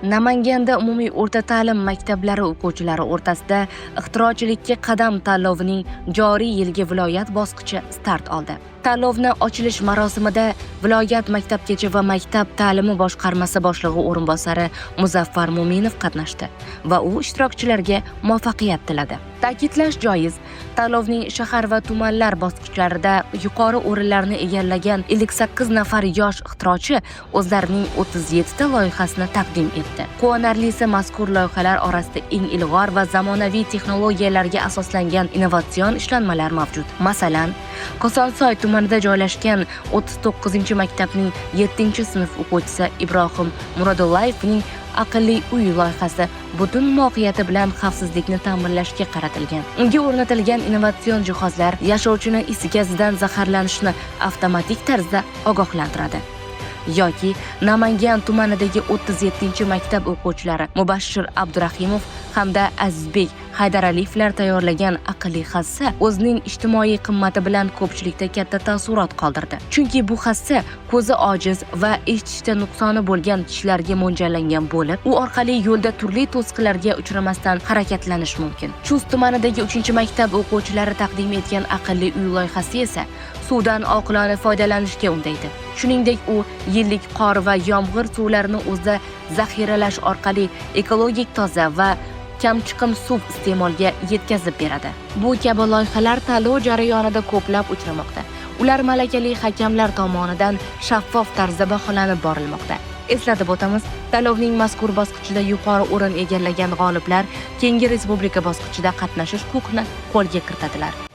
Namanganda umumiy o'rta ta'lim maktablari o'quvchilari o'rtasida ixtirochilikka qadam tanlovining joriy yilgi viloyat bosqichi start oldi. Tanlovni ochilish marosimida viloyat maktabgacha va maktab ta'limi boshqarmasi boshlig'i o'rinbosari Muzaffar Mo'minov qatnashdi va u ishtirokchilarga muvaffaqiyat tiladi. Ta'kidlash joiz, tanlovning shahar va tumanlar bosqichlarida yuqori o'rinlarni egallagan 58 nafar yosh ixtirochi o'zlarining 37 ta loyihasini taqdim etdi. Quvonarlisi, mazkur loyihalar orasida eng ilg'or va zamonaviy texnologiyalarga asoslangan innovatsion ishlanmalar mavjud. Masalan, Kosonsoy tumanida joylashgan 39-maktabning 7-sinf o'quvchisi Ibrohim Murodullayevning aqlli uy loyihasi butun mohiyati bilan xavfsizlikni ta'minlashga qaratilgan. Unga o'rnatilgan innovatsion jihozlar yashovchini is gazidan zaharlanishni avtomatik tarzda ogohlantiradi. Yoki Namangan tumanidagi 37-maktab o'quvchilari Mubashshir Abdurahimov hamda Azizbek Haydaraliyevlar tayyorlagan aqlli hassa o'zining ijtimoiy qimmati bilan ko'pchilikda katta taassurot qoldirdi. Chunki bu hassa ko'zi ojiz va eshitishda nuqsoni bo'lgan kishilarga mo'ljallangan bo'lib, u orqali yo'lda turli to'siqlarga uchramasdan harakatlanish mumkin. Chust tumanidagi 3-maktab o'quvchilari taqdim etgan aqlli uy loyihasi esa suvdan oqilona foydalanishga undaydi. Shuningdek, u yillik qor va yomg'ir suvlarini o'zida zaxiralash orqali ekologik toza va kamchiqim suv iste'molga yetkazib beradi. Bu kabi loyihalar tanlov jarayonida ko'plab uchramoqda. Ular malakali hakamlar tomonidan shaffof tarzda baholanib borilmoqda. Eslatib o'tamiz, tanlovning mazkur bosqichida yuqori o'rin egallagan g'oliblar keyingi respublika bosqichida qatnashish huquqini qo'lga kiritadilar.